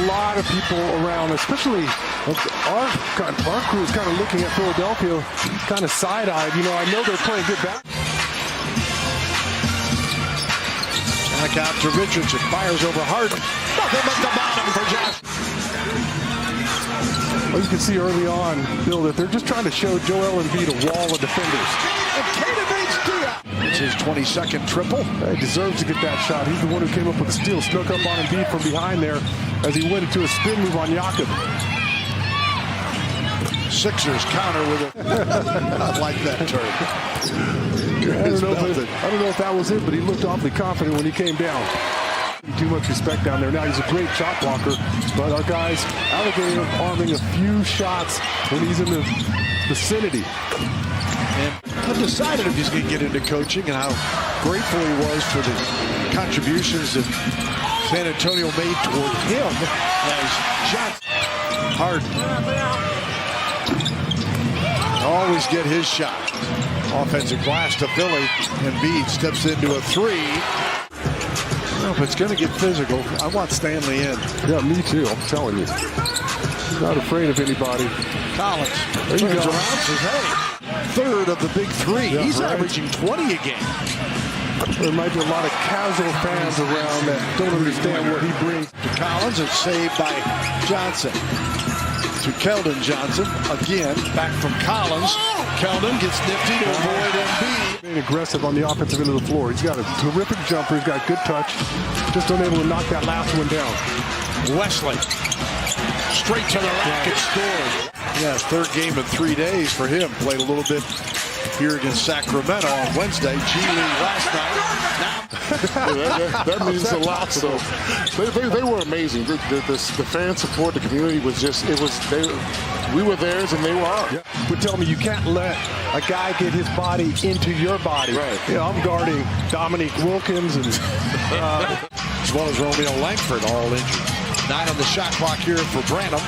lot of people around, especially our crew is kind of looking at Philadelphia kind of side-eyed. You know, I know they're playing good back. Back out to Richardson, fires over Harden. Nothing but the bottom for Josh. Well, you can see early on, Bill, that they're just trying to show Joel Embiid a wall of defenders. It's his 22nd triple. He deserves to get that shot. He's the one who came up with the steal, snuck up on Embiid from behind there as he went into a spin move on Jakob. Sixers counter with it. I like that turn. I don't know if that was it, but he looked awfully confident when he came down. Too much respect down there. Now he's a great shot blocker, but our guys, Alligator arming a few shots when he's in the vicinity. And undecided if he's going to get into coaching and how grateful he was for the contributions that San Antonio made toward him as shots. Harden. Always get his shot. Offensive glass to Philly. Embiid steps into a three. Well, if it's going to get physical, I want Stanley in. Yeah, me too. I'm telling you. He's not afraid of anybody. Collins there you turns go. around, says, hey, third of the big three. Yeah, he's right. averaging 20 a game. There might be a lot of casual fans around that don't understand what he brings. To Collins, it's saved by Johnson. To Keldon Johnson, again, back from Collins. Keldon gets nifty to avoid Embiid. Being aggressive on the offensive end of the floor. He's got a terrific jumper. He's got good touch. Just unable to knock that last one down. Wesley, straight to the rack and scores. Yeah, third game in 3 days for him. Played a little bit here against Sacramento on Wednesday. G League last night. that means a lot. So they were amazing. The fan support, the community was just, we were theirs and they were ours. Yeah. But tell me, you can't let a guy get his body into your body. Right. You know, I'm guarding Dominique Wilkins and as well as Romeo Langford, all injured. 9 on the shot clock here for Branham.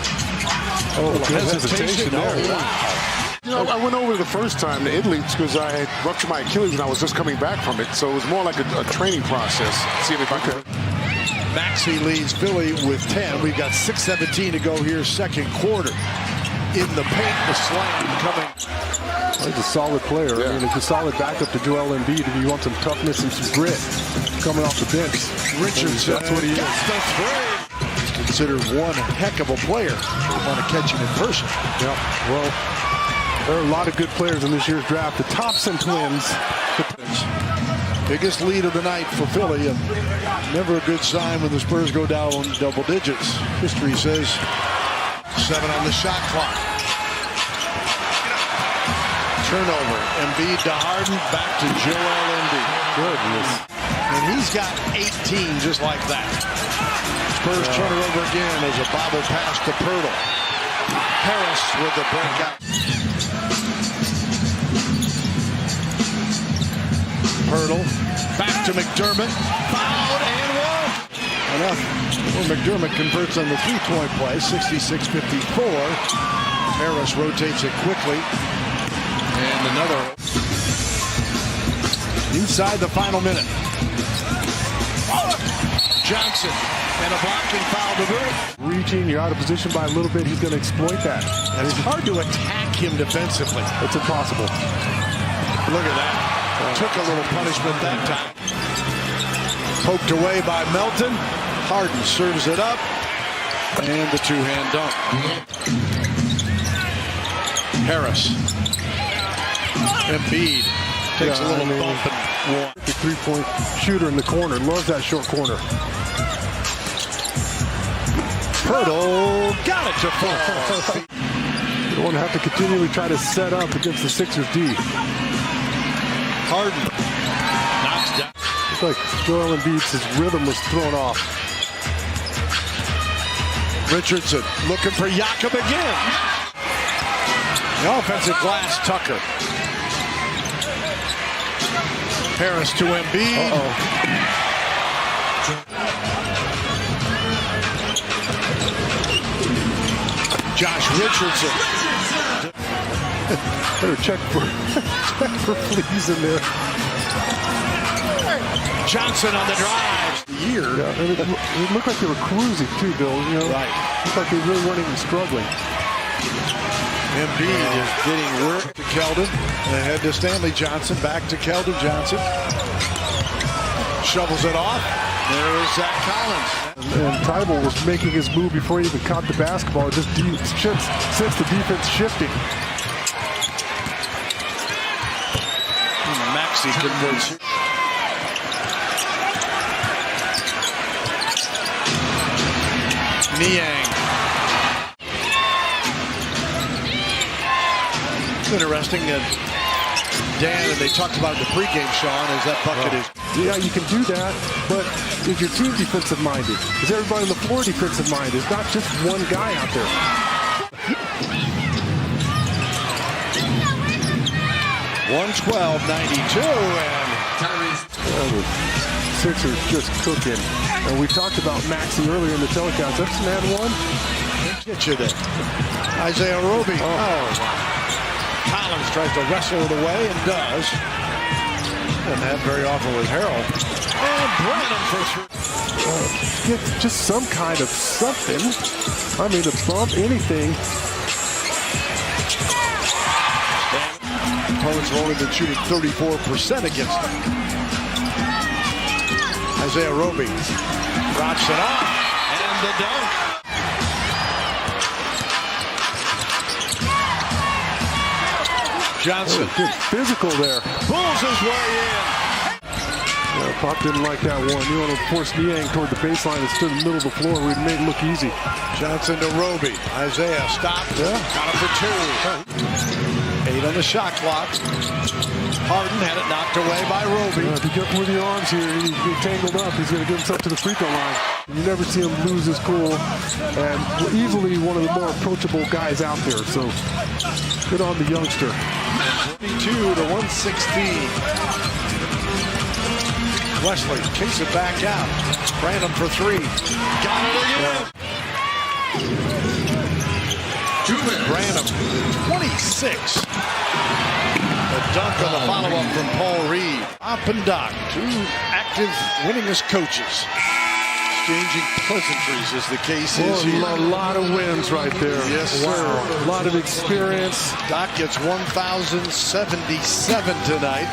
oh, hesitation there. Oh, wow. You know, I went over the first time to Italy because I had ruptured my Achilles and I was just coming back from it. So it was more like a training process. Seeing if I could. Maxey leads Philly with 10. We've got 6:17 to go here, second quarter. In the paint, the slam coming. Well, he's a solid player. Yeah. I mean, it's a solid backup to Joel Embiid if you want some toughness and some grit coming off the bench. Richardson, that's what he is. Gets the three. He's considered one heck of a player. We want to catch him in person. Yeah, well, there are a lot of good players in this year's draft. The Thompson twins. Biggest lead of the night for Philly, and never a good sign when the Spurs go down double digits. History says 7 on the shot clock. Turnover. Embiid to Harden, back to Joel Embiid. Goodness. And he's got 18 just like that. Spurs turn it over again as a bobble pass to Pirtle. Harris with the breakout. Pirtle back to McDermott. Fouled and one. Enough. Well, McDermott converts on the three-point play, 66-54. Harris rotates it quickly. And another. Inside the final minute. Johnson and a blocking foul to Bird. Reaching, you're out of position by a little bit. He's going to exploit that. And it's hard to attack him defensively. It's impossible. Look at that. Took a little punishment that time. Poked away by Melton. Harden serves it up. And the two-hand dunk. Harris. Embiid takes a little bump and one. The three-point shooter in the corner. Loves that short corner. Pirtle got it to fall. You don't want to have to continually try to set up against the Sixers D. Harden knocks down. It's like Joel Embiid's his rhythm was thrown off. Richardson looking for Jakob again. The offensive glass, Tucker. Harris to Embiid. Josh Richardson. Better check for fleas in there. Johnson on the drive. Yeah, and it looked like they were cruising too, Bill. You know, Right. Looked like they really weren't even struggling. Embiid is getting work to Keldon. Ahead to Stanley Johnson. Back to Keldon Johnson. Shovels it off. There is Zach Collins. And Tybalt was making his move before he even caught the basketball. Just since the defense shifting. Maxey converts. Niang. It's interesting that Dan, and they talked about in the pregame, Sean, is that bucket is. Yeah, you can do that, but is your team defensive minded? Is everybody on the floor defensive minded? It's not just one guy out there. 112-92, and The Sixers just cooking. And we talked about Maxey earlier in the telecast. That's man one. get you there. Isaiah Roby. Oh, Collins tries to wrestle it away and does. Doesn't have very often with Harrell. And Branham for three. Get just some kind of something. I mean, a bump, anything. Opponents have only been shooting 34% against them. Isaiah Roby drops it off, and the dunk. Johnson. Good physical there. Pulls his way in. Pop didn't like that one. You want to force Niang toward the baseline and stood in the middle of the floor. We'd made it look easy. Johnson to Roby. Isaiah stopped. Yeah. Got it for two. 8 on the shot clock. Harden had it knocked away by Roby. Be careful with your arms here. He's tangled up. He's going to get himself to the free throw line. You never see him lose his cool. And easily one of the more approachable guys out there. So good on the youngster. 22 to 116. Wesley kicks it back out. Branham for three. Got it again. Branham, 26. A dunk on the follow-up from Paul Reed. Up and Doc, two active winningest coaches. Exchanging pleasantries as the case is here. A lot of wins right there. Yes, sir. Wow. A lot of experience. Doc gets 1,077 tonight.